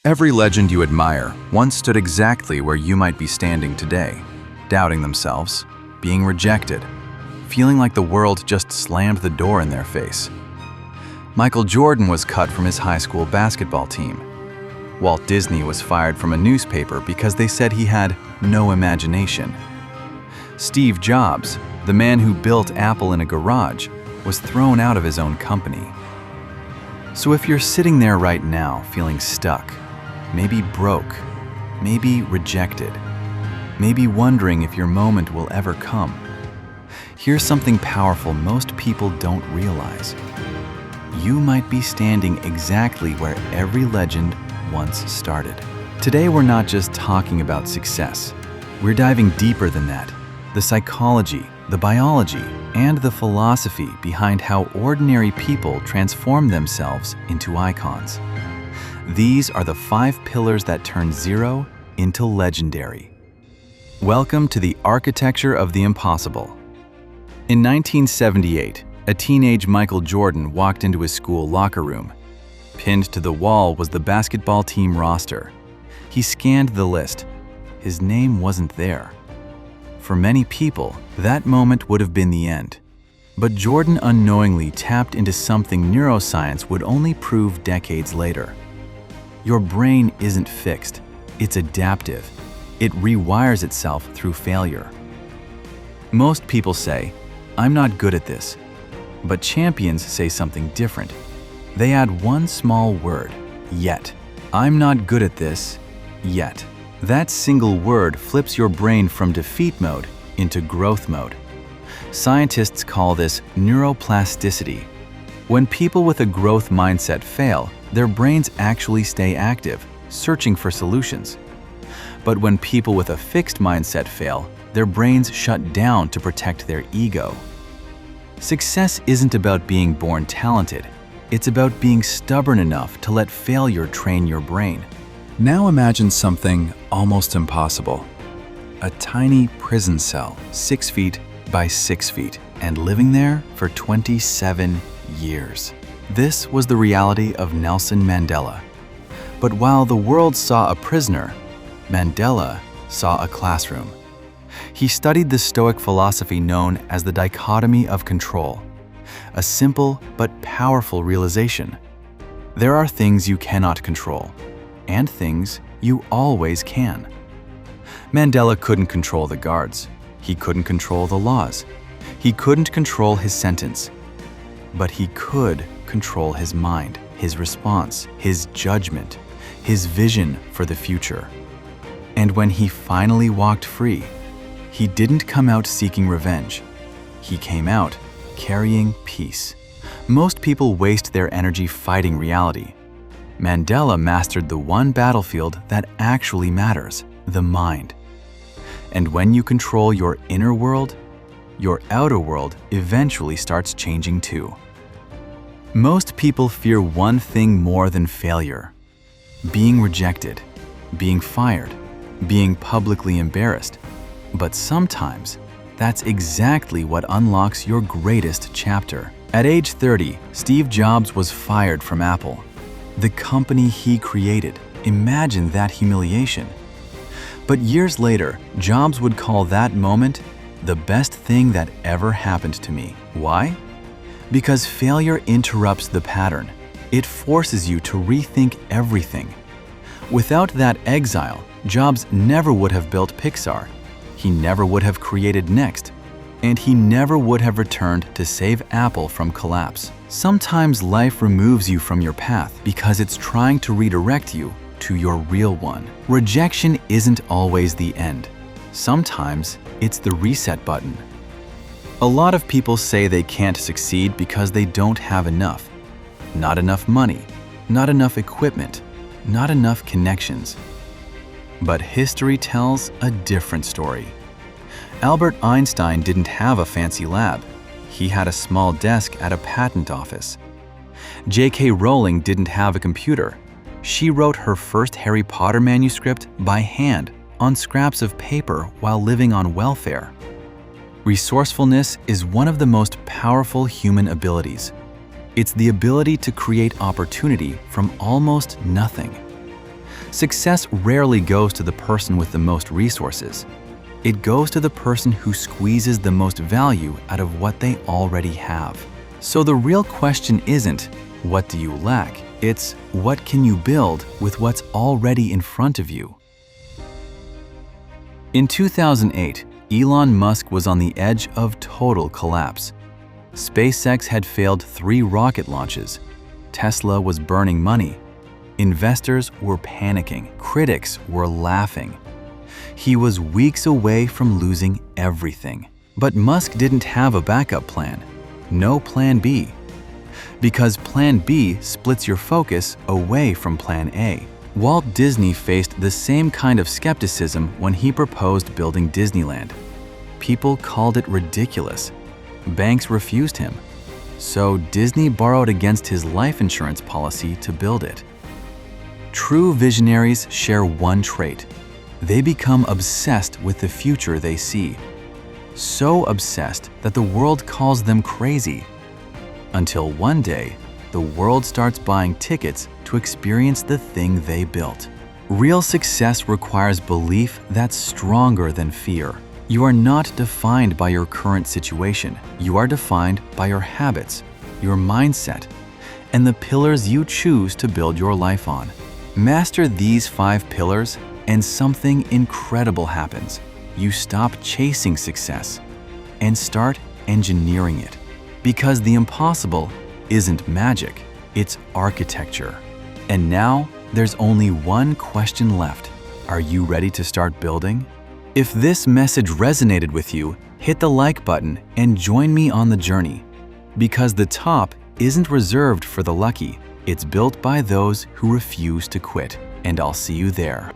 Every legend you admire once stood exactly where you might be standing today, doubting themselves, being rejected, feeling like the world just slammed the door in their face. Michael Jordan was cut from his high school basketball team. Walt Disney was fired from a newspaper because they said he had no imagination. Steve Jobs, the man who built Apple in a garage, was thrown out of his own company. So if you're sitting there right now feeling stuck, maybe broke, maybe rejected, maybe wondering if your moment will ever come, here's something powerful most people don't realize. You might be standing exactly where every legend once started. Today we're not just talking about success. We're diving deeper than that. The psychology, the biology, and the philosophy behind how ordinary people transform themselves into icons. These are the 5 pillars that turn zero into legendary. Welcome to the architecture of the impossible. In 1978, a teenage Michael Jordan walked into his school locker room. Pinned to the wall was the basketball team roster. He scanned the list. His name wasn't there. For many people, that moment would have been the end. But Jordan unknowingly tapped into something neuroscience would only prove decades later. Your brain isn't fixed, it's adaptive. It rewires itself through failure. Most people say, "I'm not good at this." But champions say something different. They add one small word, yet. I'm not good at this, yet. That single word flips your brain from defeat mode into growth mode. Scientists call this neuroplasticity. When people with a growth mindset fail, their brains actually stay active, searching for solutions. But when people with a fixed mindset fail, their brains shut down to protect their ego. Success isn't about being born talented. It's about being stubborn enough to let failure train your brain. Now imagine something almost impossible. A tiny prison cell, 6 feet by 6 feet, and living there for 27 years. This was the reality of Nelson Mandela. But while the world saw a prisoner, Mandela saw a classroom. He studied the Stoic philosophy known as the dichotomy of control, a simple but powerful realization. There are things you cannot control, and things you always can. Mandela couldn't control the guards. He couldn't control the laws. He couldn't control his sentence. But he could control his mind, his response, his judgment, his vision for the future. And when he finally walked free, he didn't come out seeking revenge. He came out carrying peace. Most people waste their energy fighting reality. Mandela mastered the one battlefield that actually matters, the mind. And when you control your inner world, your outer world eventually starts changing too. Most people fear one thing more than failure: being rejected, being fired, being publicly embarrassed. But sometimes, that's exactly what unlocks your greatest chapter. At age 30, Steve Jobs was fired from Apple, the company he created. Imagine that humiliation. But years later, Jobs would call that moment the best thing that ever happened to me. Why? Because failure interrupts the pattern. It forces you to rethink everything. Without that exile, Jobs never would have built Pixar. He never would have created Next, and he never would have returned to save Apple from collapse. Sometimes life removes you from your path because it's trying to redirect you to your real one. Rejection isn't always the end. Sometimes it's the reset button. A lot of people say they can't succeed because they don't have enough. Not enough money, not enough equipment, not enough connections. But history tells a different story. Albert Einstein didn't have a fancy lab. He had a small desk at a patent office. J.K. Rowling didn't have a computer. She wrote her first Harry Potter manuscript by hand on scraps of paper while living on welfare. Resourcefulness is one of the most powerful human abilities. It's the ability to create opportunity from almost nothing. Success rarely goes to the person with the most resources. It goes to the person who squeezes the most value out of what they already have. So the real question isn't, what do you lack? It's, what can you build with what's already in front of you? In 2008, Elon Musk was on the edge of total collapse. SpaceX had failed 3 rocket launches. Tesla was burning money. Investors were panicking. Critics were laughing. He was weeks away from losing everything. But Musk didn't have a backup plan. No plan B. Because plan B splits your focus away from plan A. Walt Disney faced the same kind of skepticism when he proposed building Disneyland. People called it ridiculous. Banks refused him. So Disney borrowed against his life insurance policy to build it. True visionaries share one trait. They become obsessed with the future they see. So obsessed that the world calls them crazy. Until one day, the world starts buying tickets to experience the thing they built. Real success requires belief that's stronger than fear. You are not defined by your current situation. You are defined by your habits, your mindset, and the pillars you choose to build your life on. Master these 5 pillars, and something incredible happens. You stop chasing success and start engineering it. Because the impossible isn't magic, it's architecture. And now, there's only one question left. Are you ready to start building? If this message resonated with you, hit the like button and join me on the journey. Because the top isn't reserved for the lucky, it's built by those who refuse to quit. And I'll see you there.